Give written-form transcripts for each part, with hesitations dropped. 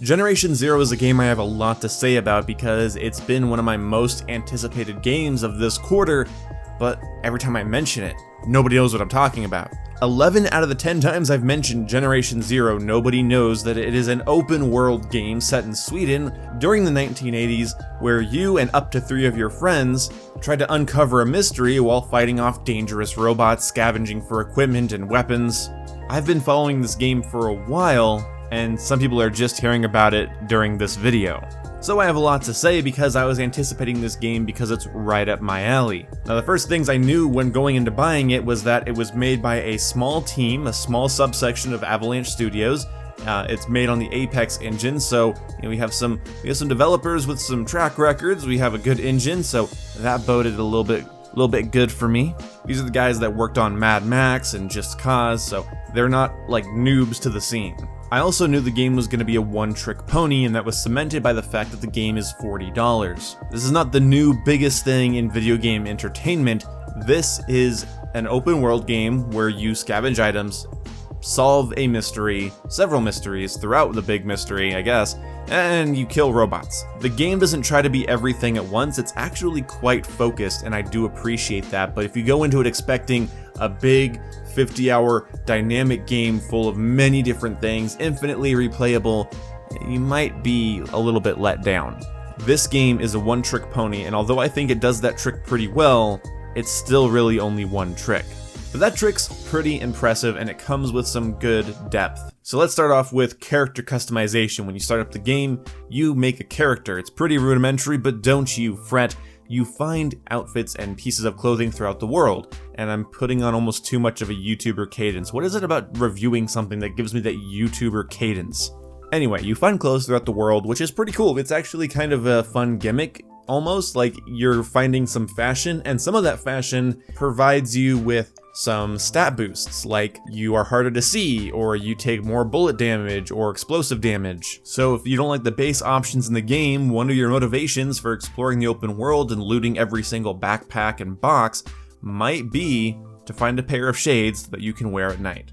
Generation Zero is a game I have a lot to say about because it's been one of my most anticipated games of this quarter, but every time I mention it, nobody knows what I'm talking about. 11 out of the 10 times I've mentioned Generation Zero, nobody knows that it is an open world game set in Sweden during the 1980s where you and up to 3 of your friends tried to uncover a mystery while fighting off dangerous robots, scavenging for equipment and weapons. I've been following this game for a while, and some people are just hearing about it during this video. So I have a lot to say because I was anticipating this game because it's right up my alley. Now the first things I knew when going into buying it was that it was made by a small team, a small subsection of Avalanche Studios. It's made on the Apex engine, so we have some developers with some track records. We have a good engine, so that boded a little bit good for me. These are the guys that worked on Mad Max and Just Cause, so they're not like noobs to the scene. I also knew the game was going to be a one-trick pony, and that was cemented by the fact that the game is $40. This is not the new biggest thing in video game entertainment. This is an open world game where you scavenge items, solve a mystery, several mysteries throughout the big mystery, I guess, and you kill robots. The game doesn't try to be everything at once, it's actually quite focused, and I do appreciate that, but if you go into it expecting a big 50-hour dynamic game full of many different things, infinitely replayable, you might be a little bit let down. This game is a one-trick pony, and although I think it does that trick pretty well, it's still really only one trick. But that trick's pretty impressive, and it comes with some good depth. So let's start off with character customization. When you start up the game, you make a character. It's pretty rudimentary, but don't you fret. You find outfits and pieces of clothing throughout the world, and I'm putting on almost too much of a YouTuber cadence. What is it about reviewing something that gives me that YouTuber cadence? Anyway, you find clothes throughout the world, which is pretty cool. It's actually kind of a fun gimmick, almost like you're finding some fashion, and some of that fashion provides you with some stat boosts, like you are harder to see, or you take more bullet damage or explosive damage. So if you don't like the base options in the game, one of your motivations for exploring the open world and looting every single backpack and box might be to find a pair of shades that you can wear at night.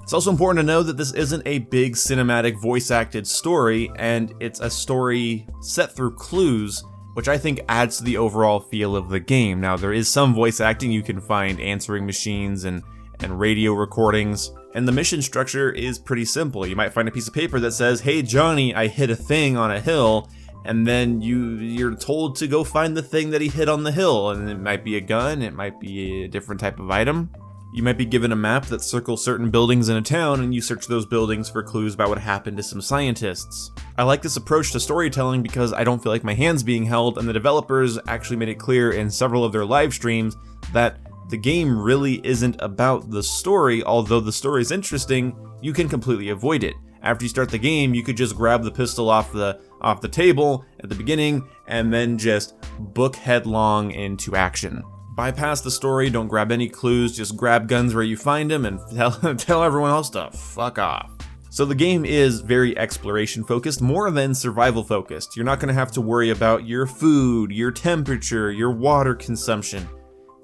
It's also important to know that this isn't a big cinematic voice-acted story, and it's a story set through clues, which I think adds to the overall feel of the game. Now, there is some voice acting. You can find answering machines and radio recordings, and the mission structure is pretty simple. You might find a piece of paper that says, "Hey Johnny, I hit a thing on a hill," and then you're told to go find the thing that he hit on the hill, and it might be a gun, it might be a different type of item. You might be given a map that circles certain buildings in a town, and you search those buildings for clues about what happened to some scientists. I like this approach to storytelling because I don't feel like my hand's being held, and the developers actually made it clear in several of their live streams that the game really isn't about the story. Although the story is interesting, you can completely avoid it. After you start the game, you could just grab the pistol off the table at the beginning, and then just book headlong into action. Bypass the story, don't grab any clues, just grab guns where you find them and tell everyone else to fuck off. So the game is very exploration focused, more than survival focused. You're not going to have to worry about your food, your temperature, your water consumption.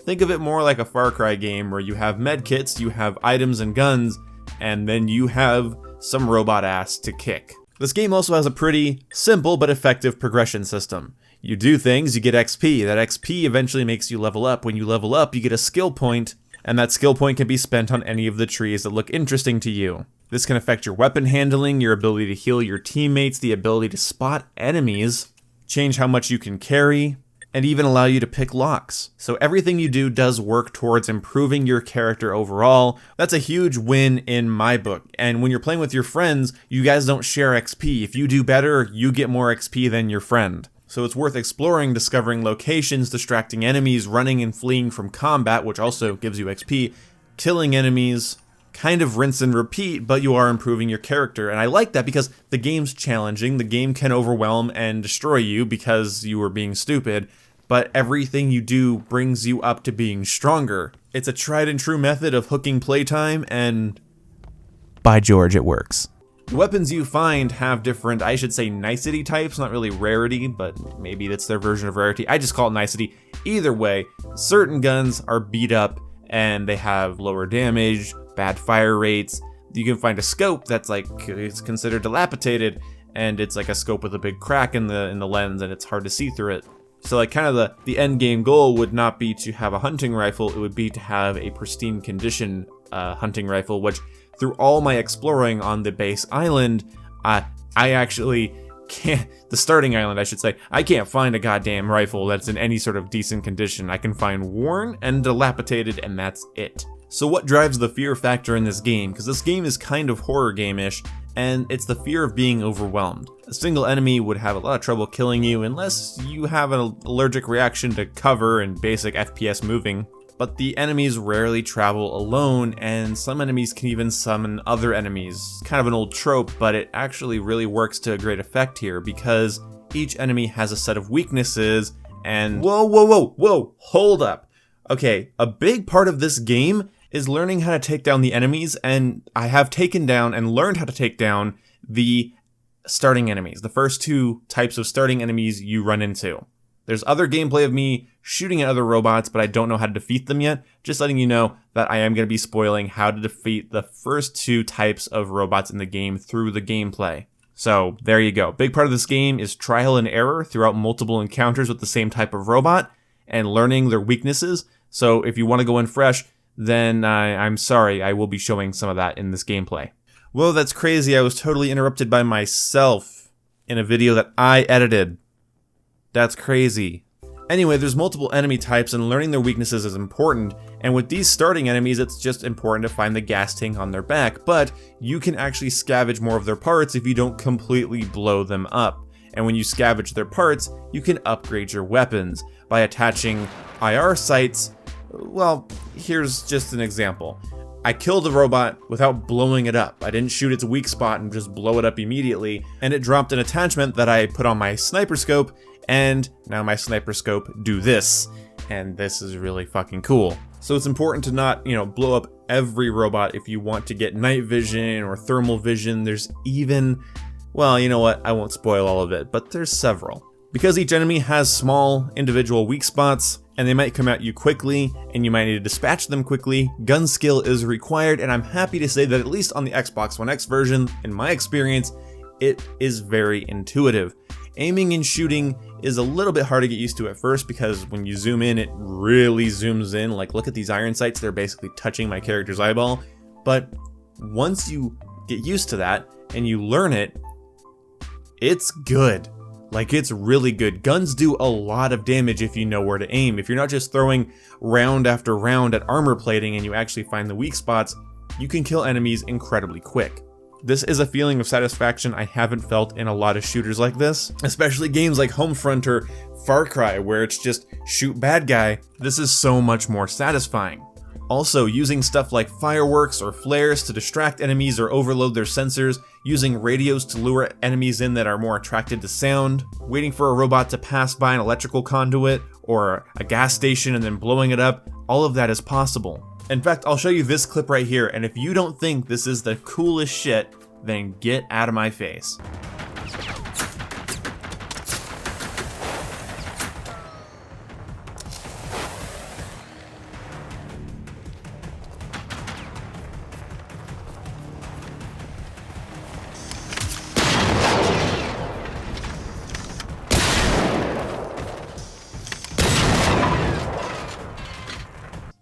Think of it more like a Far Cry game where you have medkits, you have items and guns, and then you have some robot ass to kick. This game also has a pretty simple but effective progression system. You do things, you get XP. That XP eventually makes you level up. When you level up, you get a skill point, and that skill point can be spent on any of the trees that look interesting to you. This can affect your weapon handling, your ability to heal your teammates, the ability to spot enemies, change how much you can carry, and even allow you to pick locks. So everything you do does work towards improving your character overall. That's a huge win in my book. And when you're playing with your friends, you guys don't share XP. If you do better, you get more XP than your friend. So it's worth exploring, discovering locations, distracting enemies, running and fleeing from combat, which also gives you XP, killing enemies, kind of rinse and repeat, but you are improving your character. And I like that because the game's challenging, the game can overwhelm and destroy you because you were being stupid, but everything you do brings you up to being stronger. It's a tried and true method of hooking playtime, and by George, it works. The weapons you find have different, I should say, nicety types, not really rarity, but maybe that's their version of rarity. I just call it nicety. Either way, certain guns are beat up and they have lower damage, bad fire rates. You can find a scope that's like, it's considered dilapidated, and it's like a scope with a big crack in the lens, and it's hard to see through it. So like kind of the end game goal would not be to have a hunting rifle, it would be to have a pristine condition hunting rifle, which through all my exploring on the base island, I actually can't, the starting island I should say, I can't find a goddamn rifle that's in any sort of decent condition. I can find worn and dilapidated, and that's it. So what drives the fear factor in this game? Because this game is kind of horror game-ish, and it's the fear of being overwhelmed. A single enemy would have a lot of trouble killing you unless you have an allergic reaction to cover and basic FPS moving. But the enemies rarely travel alone, and some enemies can even summon other enemies. Kind of an old trope, but it actually really works to a great effect here because each enemy has a set of weaknesses, and whoa, hold up. Okay, a big part of this game is learning how to take down the enemies, and I have taken down and learned how to take down the starting enemies, the first two types of starting enemies you run into. There's other gameplay of me shooting at other robots, but I don't know how to defeat them yet. Just letting you know that I am going to be spoiling how to defeat the first two types of robots in the game through the gameplay. So there you go. Big part of this game is trial and error throughout multiple encounters with the same type of robot and learning their weaknesses. So if you want to go in fresh, then I'm sorry, I will be showing some of that in this gameplay. Whoa, that's crazy. I was totally interrupted by myself in a video that I edited. That's crazy. Anyway, there's multiple enemy types and learning their weaknesses is important, and with these starting enemies it's just important to find the gas tank on their back, but you can actually scavenge more of their parts if you don't completely blow them up. And when you scavenge their parts, you can upgrade your weapons by attaching IR sights. Well, here's just an example. I killed the robot without blowing it up. I didn't shoot its weak spot and just blow it up immediately, and it dropped an attachment that I put on my sniper scope, and now my sniper scope do this, and this is really fucking cool. So it's important to not, blow up every robot if you want to get night vision or thermal vision. There's even, well, you know what, I won't spoil all of it, but there's several. Because each enemy has small individual weak spots, and they might come at you quickly, and you might need to dispatch them quickly, gun skill is required, and I'm happy to say that at least on the Xbox One X version, in my experience, it is very intuitive. Aiming and shooting is a little bit hard to get used to at first because when you zoom in, it really zooms in. Like, look at these iron sights, they're basically touching my character's eyeball. But once you get used to that and you learn it, it's good. Like, it's really good. Guns do a lot of damage if you know where to aim. If you're not just throwing round after round at armor plating and you actually find the weak spots, you can kill enemies incredibly quick. This is a feeling of satisfaction I haven't felt in a lot of shooters like this, especially games like Homefront or Far Cry where it's just shoot bad guy. This is so much more satisfying. Also, using stuff like fireworks or flares to distract enemies or overload their sensors, using radios to lure enemies in that are more attracted to sound, waiting for a robot to pass by an electrical conduit or a gas station and then blowing it up, all of that is possible. In fact, I'll show you this clip right here, and if you don't think this is the coolest shit, then get out of my face.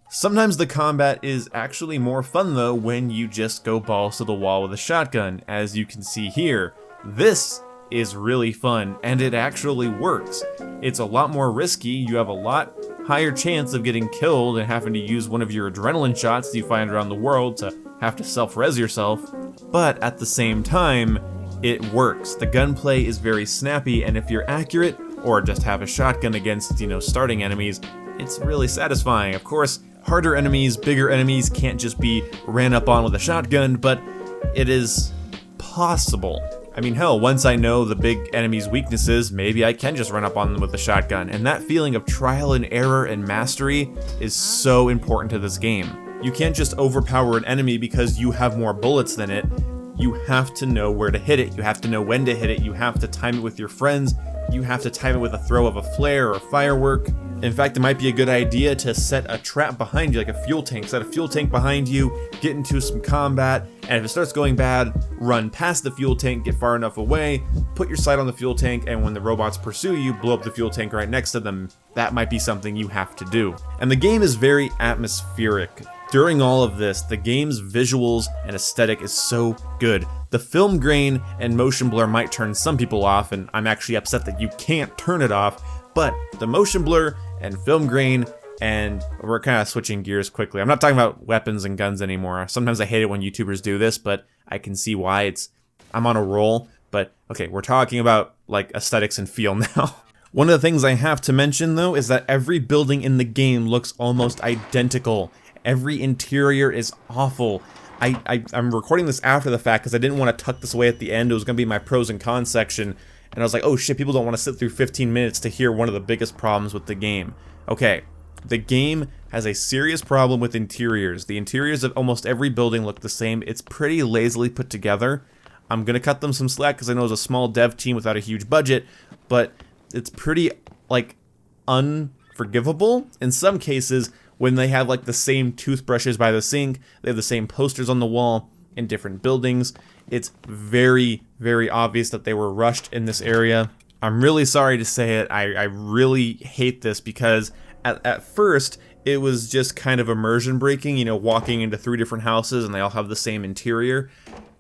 Sometimes the combat is actually more fun though when you just go balls to the wall with a shotgun, as you can see here. This is really fun, and it actually works. It's a lot more risky, you have a lot higher chance of getting killed and having to use one of your adrenaline shots you find around the world to have to self-res yourself, but at the same time, it works. The gunplay is very snappy, and if you're accurate, or just have a shotgun against, starting enemies, it's really satisfying. Of course, harder enemies, bigger enemies can't just be ran up on with a shotgun, but it is possible. I mean, hell, once I know the big enemy's weaknesses, maybe I can just run up on them with a shotgun, and that feeling of trial and error and mastery is so important to this game. You can't just overpower an enemy because you have more bullets than it. you have to know where to hit it. You have to know when to hit it. You have to time it with your friends. You have to time it with a throw of a flare or a firework. In fact, it might be a good idea to set a trap behind you, like a fuel tank. Set a fuel tank behind you, get into some combat, and if it starts going bad, run past the fuel tank, get far enough away, put your sight on the fuel tank, and when the robots pursue you, blow up the fuel tank right next to them. That might be something you have to do. And the game is very atmospheric. During all of this, the game's visuals and aesthetic is so good. The film grain and motion blur might turn some people off, and I'm actually upset that you can't turn it off, but the motion blur and film grain, and we're kind of switching gears quickly. I'm not talking about weapons and guns anymore. Sometimes I hate it when YouTubers do this, but I can see why. I'm on a roll, but okay, we're talking about like aesthetics and feel now. One of the things I have to mention though is that every building in the game looks almost identical. Every interior is awful. I'm recording this after the fact because I didn't want to tuck this away at the end. It was going to be my pros and cons section. And I was like, oh shit, people don't want to sit through 15 minutes to hear one of the biggest problems with the game. Okay, the game has a serious problem with interiors. The interiors of almost every building look the same. It's pretty lazily put together. I'm going to cut them some slack because I know it's a small dev team without a huge budget, but it's pretty, like, unforgivable in some cases when they have, like, the same toothbrushes by the sink, they have the same posters on the wall in different buildings. It's very, very obvious that they were rushed in this area. I'm really sorry to say it. I really hate this because at first it was just kind of immersion breaking, you know, walking into 3 different houses and they all have the same interior.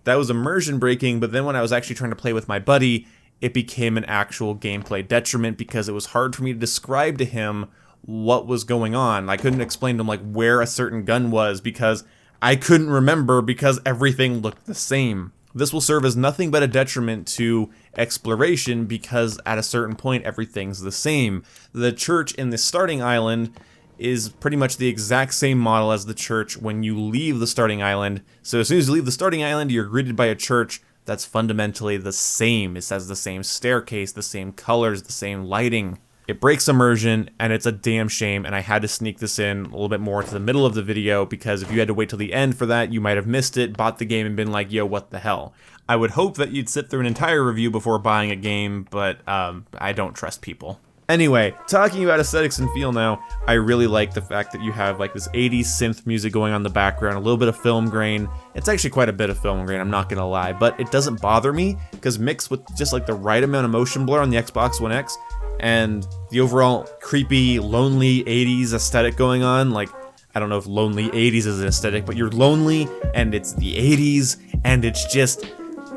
That was immersion breaking, but then when I was actually trying to play with my buddy, it became an actual gameplay detriment because it was hard for me to describe to him what was going on. I couldn't explain to him like where a certain gun was because I couldn't remember because everything looked the same. This will serve as nothing but a detriment to exploration because at a certain point everything's the same. The church in the starting island is pretty much the exact same model as the church when you leave the starting island. So as soon as you leave the starting island, you're greeted by a church that's fundamentally the same. It has the same staircase, the same colors, the same lighting. It breaks immersion, and it's a damn shame, and I had to sneak this in a little bit more to the middle of the video, because if you had to wait till the end for that, you might have missed it, bought the game, and been like, yo, what the hell? I would hope that you'd sit through an entire review before buying a game, but I don't trust people. Anyway, talking about aesthetics and feel now, I really like the fact that you have like this 80s synth music going on in the background, a little bit of film grain. It's actually quite a bit of film grain, I'm not gonna lie, but it doesn't bother me, because mixed with just like the right amount of motion blur on the Xbox One X, and the overall creepy, lonely 80s aesthetic going on, like, I don't know if lonely 80s is an aesthetic, but you're lonely, and it's the 80s, and it's just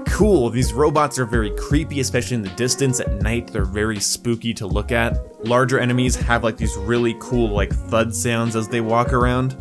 cool. These robots are very creepy, especially in the distance. At night, they're very spooky to look at. Larger enemies have like these really cool like thud sounds as they walk around.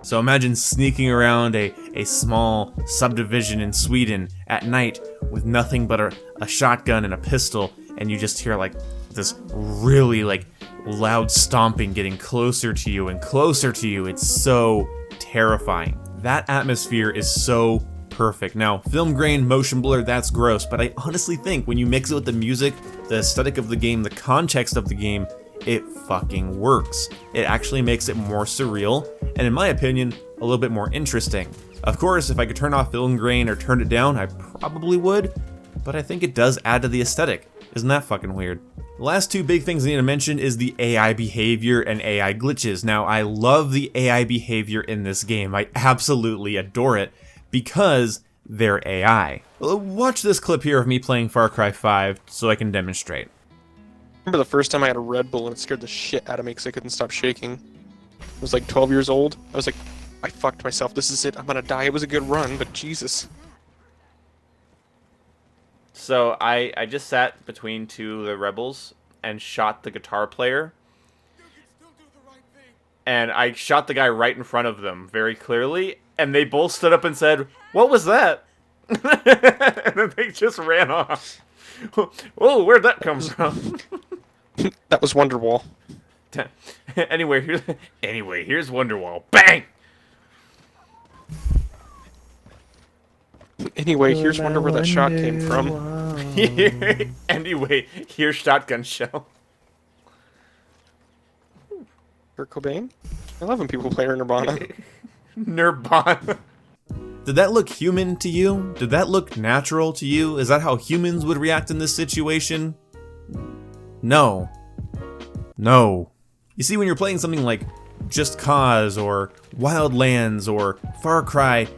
So imagine sneaking around a small subdivision in Sweden at night with nothing but a shotgun and a pistol, and you just hear like this really like loud stomping getting closer to you and closer to you. It's so terrifying. That atmosphere is so perfect. Now, film grain, motion blur, that's gross, but I honestly think when you mix it with the music, the aesthetic of the game, the context of the game, it fucking works. It actually makes it more surreal, and in my opinion, a little bit more interesting. Of course, if I could turn off film grain or turn it down, I probably would, but I think it does add to the aesthetic. Isn't that fucking weird? The last two big things I need to mention is the AI behavior and AI glitches. Now, I love the AI behavior in this game. I absolutely adore it because they're AI. Watch this clip here of me playing Far Cry 5 so I can demonstrate. I remember the first time I had a Red Bull and it scared the shit out of me because I couldn't stop shaking. I was like 12 years old. I was like, I fucked myself. This is it. I'm gonna die. It was a good run, but Jesus. So I just sat between two of the rebels and shot the guitar player. And I shot the guy right in front of them very clearly. And they both stood up and said, "What was that?" And then they just ran off. Oh, where'd that come from? That was Wonderwall. Anyway, here's Wonderwall. Bang! Anyway, here's wonder where that shot came from. Anyway, here's shotgun shell. Kurt Cobain? I love when people play Nirvana. Nirvana. Did that look human to you? Did that look natural to you? Is that how humans would react in this situation? No. No. You see, when you're playing something like Just Cause or Wildlands or Far Cry,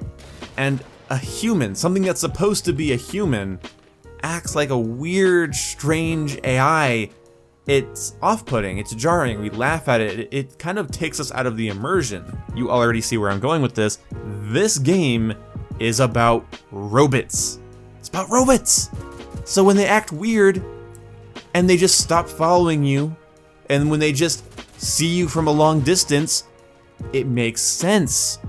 and a human, something that's supposed to be a human, acts like a weird, strange AI, it's off-putting, it's jarring, we laugh at it, it kind of takes us out of the immersion. You already see where I'm going with this. This game is about robots. It's about robots! So when they act weird, and they just stop following you, and when they just see you from a long distance, it makes sense.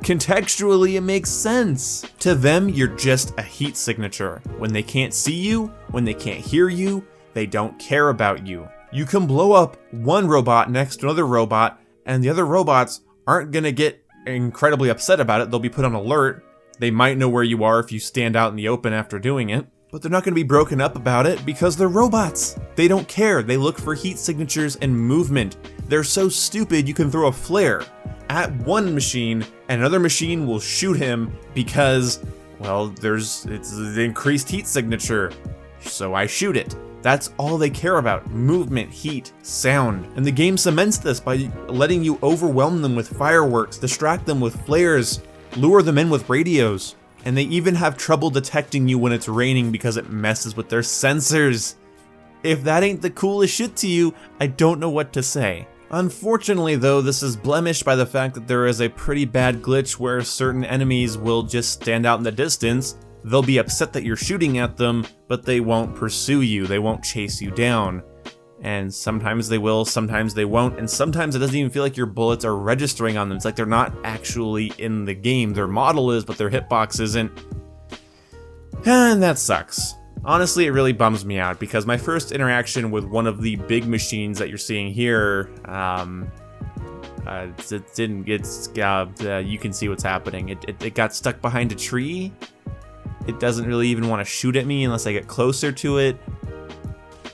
Contextually, it makes sense. To them, you're just a heat signature. When they can't see you, when they can't hear you, they don't care about you. You can blow up one robot next to another robot, and the other robots aren't gonna get incredibly upset about it. They'll be put on alert. They might know where you are if you stand out in the open after doing it, but they're not gonna be broken up about it because they're robots. They don't care. They look for heat signatures and movement. They're so stupid you can throw a flare at one machine and another machine will shoot him because, well, it's the increased heat signature, so I shoot it. That's all they care about: movement, heat, sound. And the game cements this by letting you overwhelm them with fireworks, distract them with flares, lure them in with radios. And they even have trouble detecting you when it's raining because it messes with their sensors. If that ain't the coolest shit to you, I don't know what to say. Unfortunately though, this is blemished by the fact that there is a pretty bad glitch where certain enemies will just stand out in the distance. They'll be upset that you're shooting at them, but they won't pursue you, they won't chase you down. And sometimes they will, sometimes they won't, and sometimes it doesn't even feel like your bullets are registering on them. It's like they're not actually in the game. Their model is, but their hitbox isn't. And that sucks. Honestly, it really bums me out, because my first interaction with one of the big machines that you're seeing here, it didn't get scabbed. You can see what's happening. It got stuck behind a tree. It doesn't really even want to shoot at me unless I get closer to it.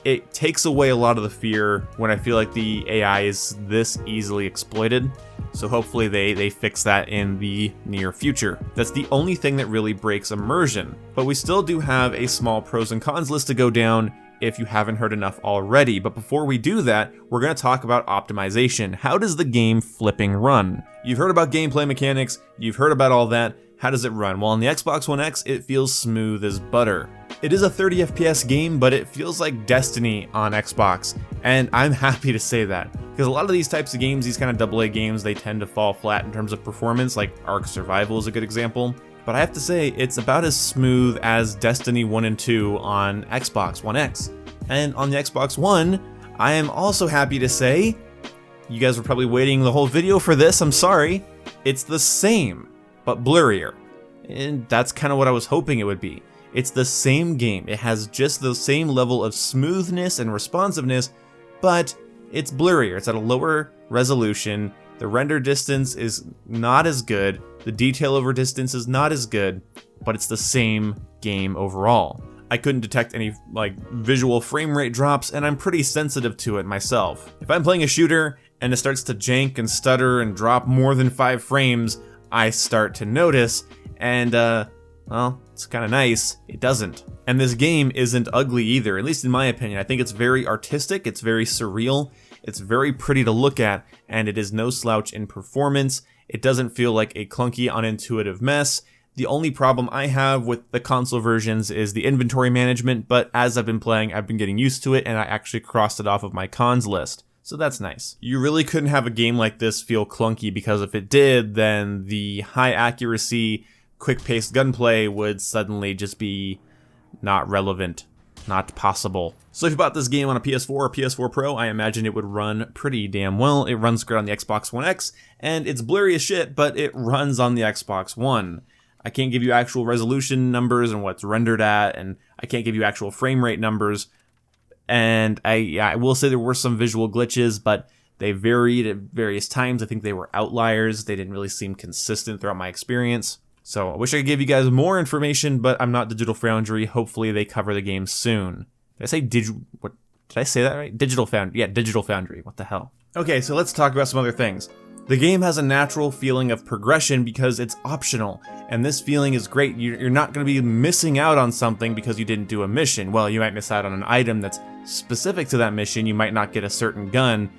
It takes away a lot of the fear when I feel like the AI is this easily exploited. So hopefully they fix that in the near future. That's the only thing that really breaks immersion. But we still do have a small pros and cons list to go down if you haven't heard enough already. But before we do that, we're going to talk about optimization. How does the game flipping run? You've heard about gameplay mechanics, you've heard about all that. How does it run? Well, on the Xbox One X, it feels smooth as butter. It is a 30 FPS game, but it feels like Destiny on Xbox, and I'm happy to say that. Because a lot of these types of games, these kind of AA games, they tend to fall flat in terms of performance, like Ark Survival is a good example. But I have to say, it's about as smooth as Destiny 1 and 2 on Xbox One X. And on the Xbox One, I am also happy to say, you guys were probably waiting the whole video for this, I'm sorry, it's the same, but blurrier. And that's kind of what I was hoping it would be. It's the same game. It has just the same level of smoothness and responsiveness, but it's blurrier. It's at a lower resolution. The render distance is not as good. The detail over distance is not as good, but it's the same game overall. I couldn't detect any visual frame rate drops, and I'm pretty sensitive to it myself. If I'm playing a shooter and it starts to jank and stutter and drop more than 5 frames, I start to notice, and well, it's kind of nice. It doesn't. And this game isn't ugly either, at least in my opinion. I think it's very artistic, it's very surreal, it's very pretty to look at, and it is no slouch in performance. It doesn't feel like a clunky, unintuitive mess. The only problem I have with the console versions is the inventory management, but as I've been playing, I've been getting used to it, and I actually crossed it off of my cons list. So that's nice. You really couldn't have a game like this feel clunky, because if it did, then the high accuracy, quick-paced gunplay would suddenly just be not relevant, not possible. So if you bought this game on a PS4 or PS4 Pro, I imagine it would run pretty damn well. It runs great on the Xbox One X, and it's blurry as shit, but it runs on the Xbox One. I can't give you actual resolution numbers and what's rendered at, and I can't give you actual frame rate numbers. And I will say there were some visual glitches, but they varied at various times. I think they were outliers. They didn't really seem consistent throughout my experience. So I wish I could give you guys more information, but I'm not Digital Foundry. Hopefully they cover the game soon. Did I say what? Did I say that right? Digital Foundry. Yeah, Digital Foundry. What the hell? Okay, so let's talk about some other things. The game has a natural feeling of progression because it's optional, and this feeling is great. You're not going to be missing out on something because you didn't do a mission. Well, you might miss out on an item that's specific to that mission, you might not get a certain gun,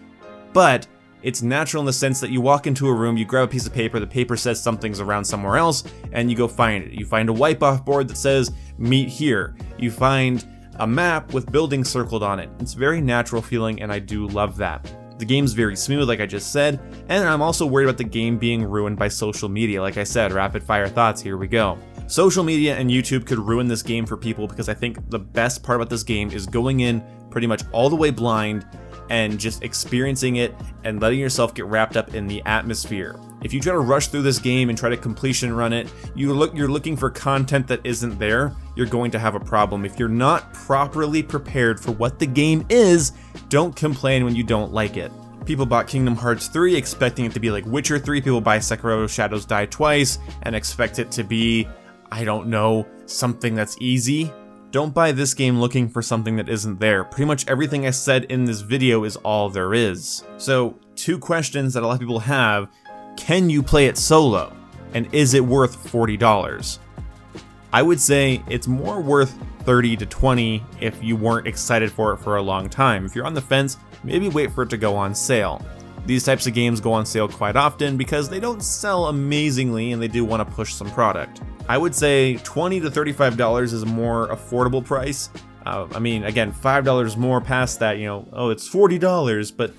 but it's natural in the sense that you walk into a room, you grab a piece of paper, the paper says something's around somewhere else, and you go find it. You find a wipe-off board that says, meet here. You find a map with buildings circled on it. It's very natural feeling, and I do love that. The game's very smooth, like I just said, and I'm also worried about the game being ruined by social media. Like I said, rapid fire thoughts, here we go. Social media and YouTube could ruin this game for people because I think the best part about this game is going in pretty much all the way blind and just experiencing it and letting yourself get wrapped up in the atmosphere. If you try to rush through this game and try to completion run it, you're looking for content that isn't there, you're going to have a problem. If you're not properly prepared for what the game is, don't complain when you don't like it. People bought Kingdom Hearts 3 expecting it to be like Witcher 3, people buy Sekiro Shadows Die Twice and expect it to be, I don't know, something that's easy. Don't buy this game looking for something that isn't there. Pretty much everything I said in this video is all there is. So, 2 questions that a lot of people have. Can you play it solo? And is it worth $40? I would say it's more worth $30 to $20 if you weren't excited for it for a long time. If you're on the fence, maybe wait for it to go on sale. These types of games go on sale quite often because they don't sell amazingly and they do want to push some product. I would say $20 to $35 is a more affordable price. I mean, again, $5 more past that, it's $40, but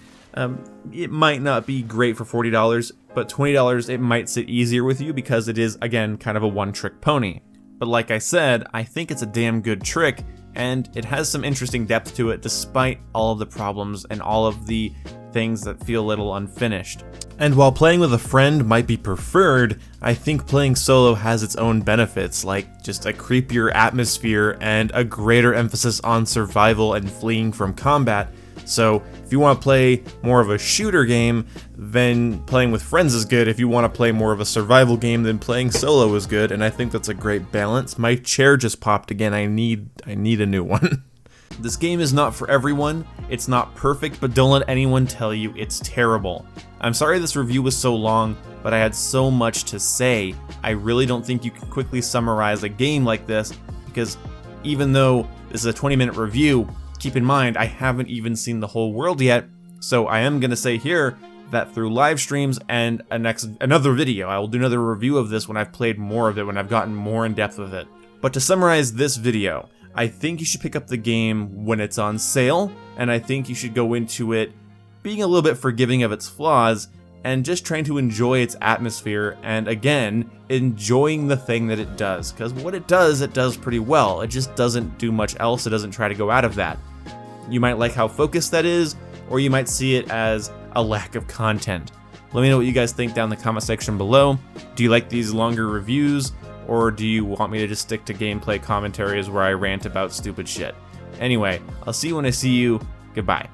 it might not be great for $40, but $20 it might sit easier with you because it is, again, kind of a one-trick pony. But like I said, I think it's a damn good trick, and it has some interesting depth to it despite all of the problems and all of the things that feel a little unfinished. And while playing with a friend might be preferred, I think playing solo has its own benefits, like just a creepier atmosphere and a greater emphasis on survival and fleeing from combat. So if you want to play more of a shooter game, then playing with friends is good. If you want to play more of a survival game, then playing solo is good, and I think that's a great balance. My chair just popped again. I need a new one. This game is not for everyone. It's not perfect, but don't let anyone tell you it's terrible. I'm sorry this review was so long, but I had so much to say. I really don't think you can quickly summarize a game like this, because even though this is a 20-minute review, keep in mind, I haven't even seen the whole world yet, so I am going to say here that through live streams and another video, I will do another review of this when I've played more of it, when I've gotten more in depth with it. But to summarize this video, I think you should pick up the game when it's on sale, and I think you should go into it being a little bit forgiving of its flaws, and just trying to enjoy its atmosphere, and again, enjoying the thing that it does. Because what it does pretty well. It just doesn't do much else, it doesn't try to go out of that. You might like how focused that is, or you might see it as a lack of content. Let me know what you guys think down in the comment section below. Do you like these longer reviews, or do you want me to just stick to gameplay commentaries where I rant about stupid shit? Anyway, I'll see you when I see you. Goodbye.